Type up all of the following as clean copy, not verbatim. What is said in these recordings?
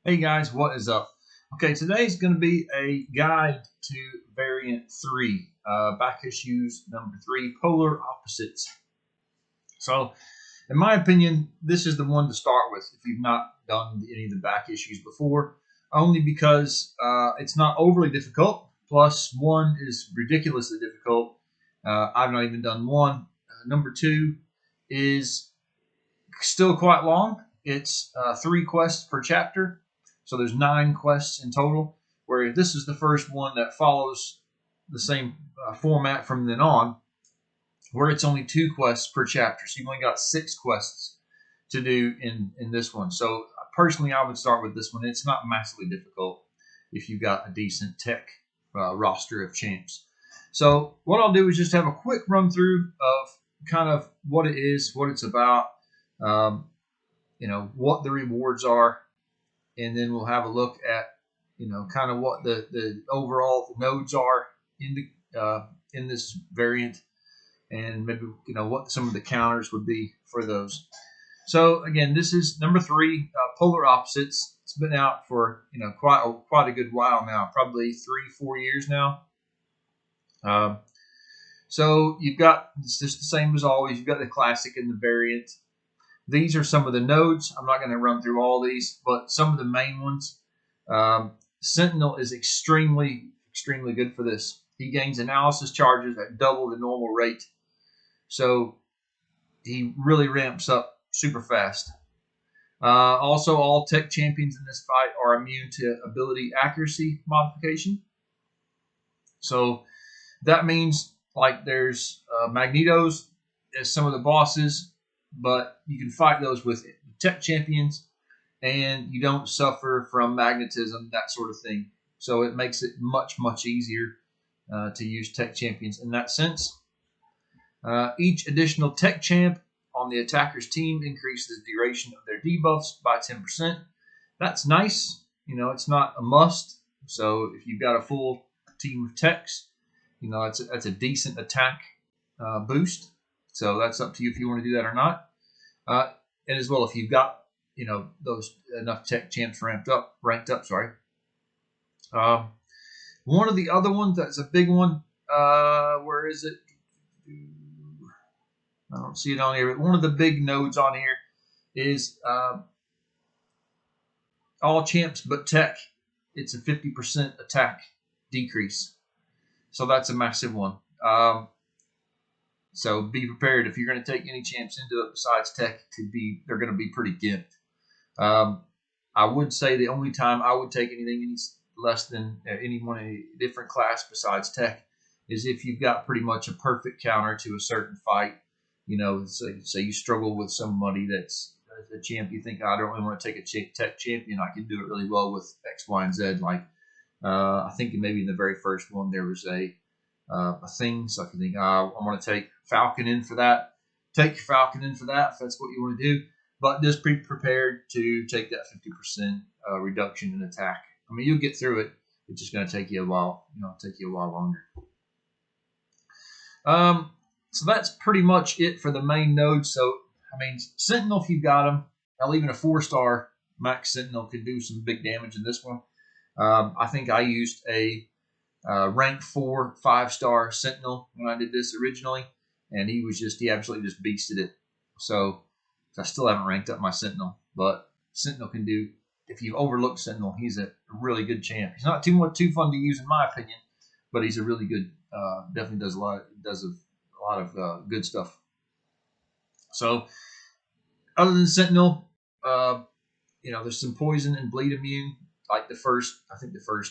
Hey guys, what is up? Okay, today's going to be a guide to variant 3, back issues number 3, polar opposites. So, in my opinion, this is the one to start with if you've not done any of the back issues before, only because it's not overly difficult, plus 1 is ridiculously difficult. I've not even done 1. Number 2 is still quite long. It's 3 quests per chapter. So there's 9 quests in total, where this is the first one that follows the same format from then on, where it's only 2 quests per chapter. So you've only got 6 quests to do in this one. So personally, I would start with this one. It's not massively difficult if you've got a decent tech roster of champs. So what I'll do is just have a quick run through of kind of what it is, what it's about, what the rewards are, and then we'll have a look at, kind of what the overall nodes are in this variant, and maybe, what some of the counters would be for those. So again, this is number 3, Polar Opposites. It's been out for, quite a good while now, probably 3-4 years now. So you've got, it's just the same as always. You've got the classic and the variant. These are some of the nodes. I'm not going to run through all these, but some of the main ones. Sentinel is extremely good for this. He gains analysis charges at double the normal rate. So he really ramps up super fast. Also, all tech champions in this fight are immune to ability accuracy modification. So that means, like, there's Magnetos as some of the bosses, but you can fight those with tech champions, and you don't suffer from magnetism, that sort of thing. So it makes it much easier to use tech champions in that sense. Each additional tech champ on the attacker's team increases the duration of their debuffs by 10%. That's nice. It's not a must. So if you've got a full team of techs, that's a decent attack boost. So that's up to you if you want to do that or not. And as well, if you've got, those enough tech champs ranked up. One of the other ones that's a big one. Where is it? I don't see it on here. But one of the big nodes on here is all champs but tech. It's a 50% attack decrease. So that's a massive one. So be prepared if you're going to take any champs into it besides tech. They're going to be pretty gimped. I would say the only time I would take anything any less than a different class besides tech is if you've got pretty much a perfect counter to a certain fight. Say you struggle with somebody that's a champ. You think, I don't really want to take a tech champion. I can do it really well with X, Y, and Z. Like I think maybe in the very first one there was a thing. So I can think, I want to take Falcon in for that. Take your Falcon in for that if that's what you want to do. But just be prepared to take that 50% reduction in attack. I mean, you'll get through it. It's just going to take you a while. Take you a while longer. So that's pretty much it for the main node. So, Sentinel, if you've got them, hell, even a 4-star max Sentinel could do some big damage in this one. I think I used a rank 4 5-star Sentinel when I did this originally, and he absolutely just beasted it. So I still haven't ranked up my Sentinel, but Sentinel can do, if you've overlooked Sentinel, he's a really good champ. He's not too fun to use in my opinion, but he's a really good, definitely does a lot of good stuff. So other than Sentinel, there's some poison and bleed immune. Like the first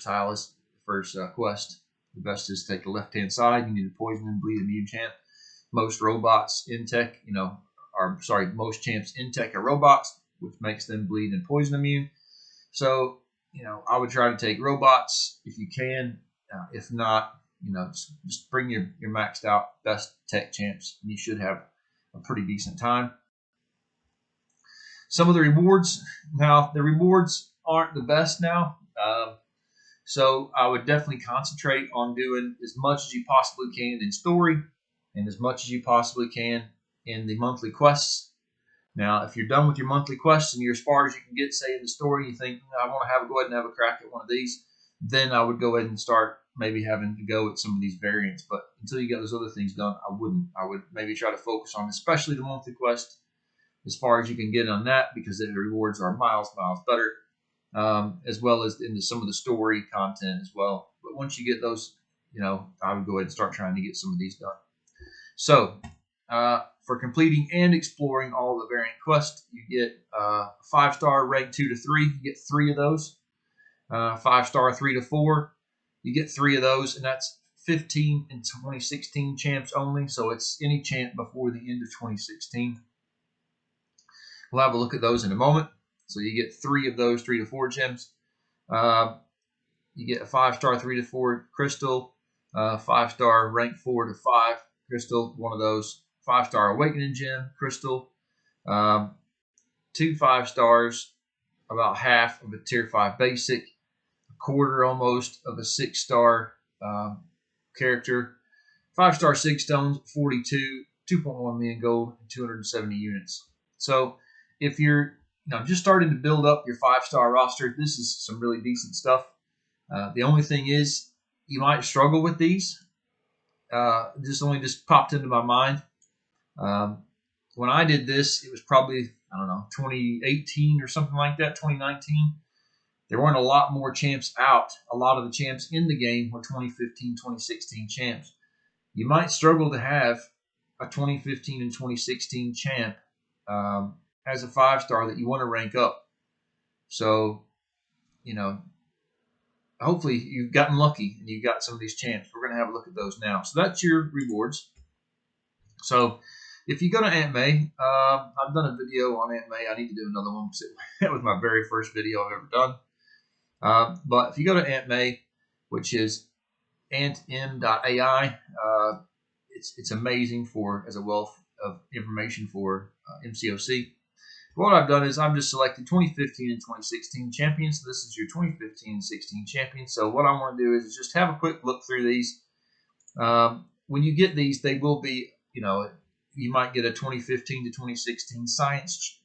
tile is the first quest. The best is to take the left-hand side. You need a poison and bleed immune champ. Most robots in tech, most champs in tech are robots, which makes them bleed and poison immune. So, I would try to take robots if you can. If not, just bring your maxed out best tech champs, and you should have a pretty decent time. Some of the rewards. Now, the rewards aren't the best now. So I would definitely concentrate on doing as much as you possibly can in story and as much as you possibly can in the monthly quests. Now, if you're done with your monthly quests and you're as far as you can get, say, in the story, you think, I want to go ahead and have a crack at one of these, then I would go ahead and start maybe having to go at some of these variants. But until you get those other things done, I wouldn't. I would maybe try to focus on, especially the monthly quest, as far as you can get on that, because the rewards are miles better, as well as into some of the story content as well. But once you get those, I would go ahead and start trying to get some of these done. So, for completing and exploring all the variant quests, you get 5-star rank 2 to 3. You get 3 of those. 5-star 3 to 4. You get 3 of those, and that's 15 and 2016 champs only. So it's any champ before the end of 2016. We'll have a look at those in a moment. So you get 3 of those 3 to 4 gems. You get a 5-star 3 to 4 crystal, 5-star rank 4 to 5 crystal, one of those. 5-star awakening gem crystal, 2 5-stars, about half of a tier 5 basic, a quarter almost of a 6-star character, 5-star 6 stones, 42, 2.1 million gold, and 270 units. So if you're just starting to build up your 5-star roster, this is some really decent stuff. The only thing is, you might struggle with these. Just popped into my mind. When I did this, it was probably, 2018 or something like that, 2019. There weren't a lot more champs out. A lot of the champs in the game were 2015, 2016 champs. You might struggle to have a 2015 and 2016 champ as a 5-star that you want to rank up. So, hopefully you've gotten lucky and you got some of these champs. We're going to have a look at those now. So that's your rewards. So if you go to Aunt May, I've done a video on Aunt May. I need to do another one. That was my very first video I've ever done. But if you go to Aunt May, which is antm.ai, it's amazing as a wealth of information for MCOC. What I've done is I've just selected 2015 and 2016 champions. So this is your 2015 and 16 champions. So what I want to do is just have a quick look through these. When you get these, they will be, you might get a 2015 to 2016 science,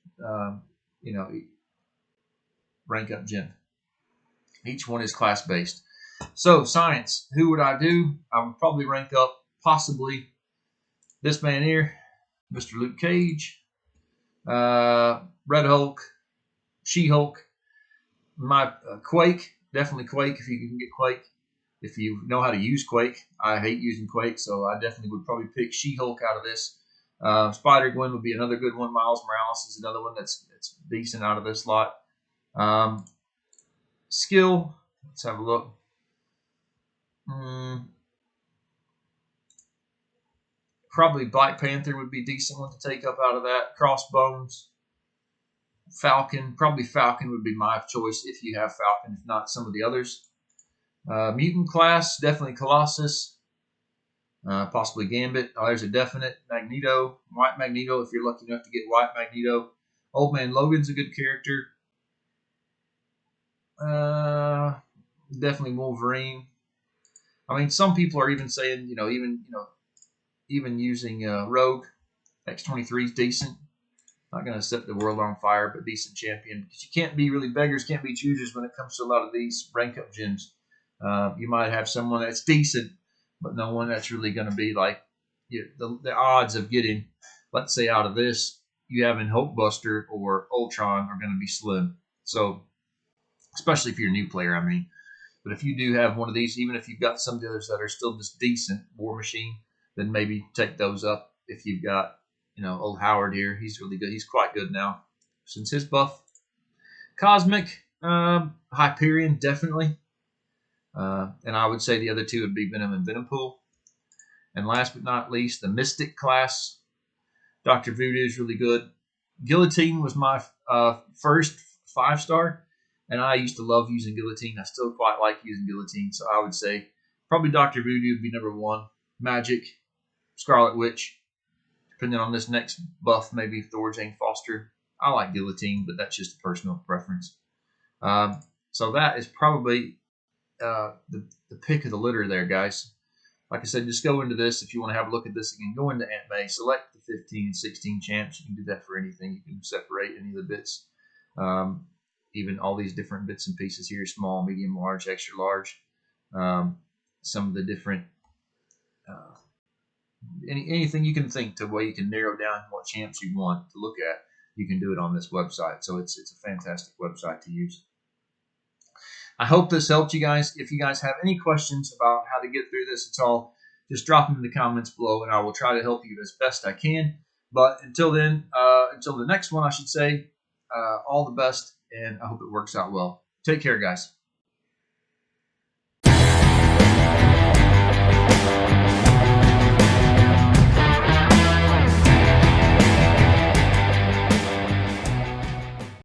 rank up gem. Each one is class based. So science, who would I do? I would probably rank up possibly this man here, Mr. Luke Cage. Red Hulk, She-Hulk, my Quake, definitely Quake if you can get Quake. If you know how to use Quake, I hate using Quake, so I definitely would probably pick She-Hulk out of this. Spider-Gwen would be another good one. Miles Morales is another one that's decent out of this lot. Skill, let's have a look. Probably Black Panther would be a decent one to take up out of that. Crossbones, Falcon. Probably Falcon would be my choice if you have Falcon, if not some of the others. Mutant class, definitely Colossus. Possibly Gambit. Oh, there's a definite. Magneto. White Magneto if you're lucky enough to get White Magneto. Old Man Logan's a good character. Definitely Wolverine. I mean, some people are even saying, even using Rogue, X-23 is decent. Not going to set the world on fire, but decent champion. Because you can't be beggars can't be choosers when it comes to a lot of these rank up gems. You might have someone that's decent, but no one that's really going to be like the odds of getting, let's say, out of this, you having Hulkbuster or Ultron are going to be slim. So, especially if you're a new player, I mean. But if you do have one of these, even if you've got some of the others that are still just decent, War Machine, then maybe take those up. If you've got, old Howard here, he's really good. He's quite good now since his buff. Cosmic, Hyperion, definitely. And I would say the other two would be Venom and Venompool. And last but not least, the Mystic class. Dr. Voodoo is really good. Guillotine was my first 5-star, and I used to love using Guillotine. I still quite like using Guillotine, so I would say probably Dr. Voodoo would be number 1. Magic, Scarlet Witch. Depending on this next buff, maybe Thor Jane Foster. I like Guillotine, but that's just a personal preference. So that is probably the pick of the litter there, guys. like I said, just go into this. If you want to have a look at this again, go into Aunt May, select the 15 and 16 champs. You can do that for anything. You can separate any of the bits, even all these different bits and pieces here, small, medium, large, extra large. Some of the different, anything you can think to where you can narrow down what champs you want to look at. You can do it on this website. So it's a fantastic website to use. I hope this helped you guys. If you guys have any questions about how to get through this at all, just drop them in the comments below, and I will try to help you as best I can. But until then, until the next one, I should say, all the best, and I hope it works out well. Take care, guys.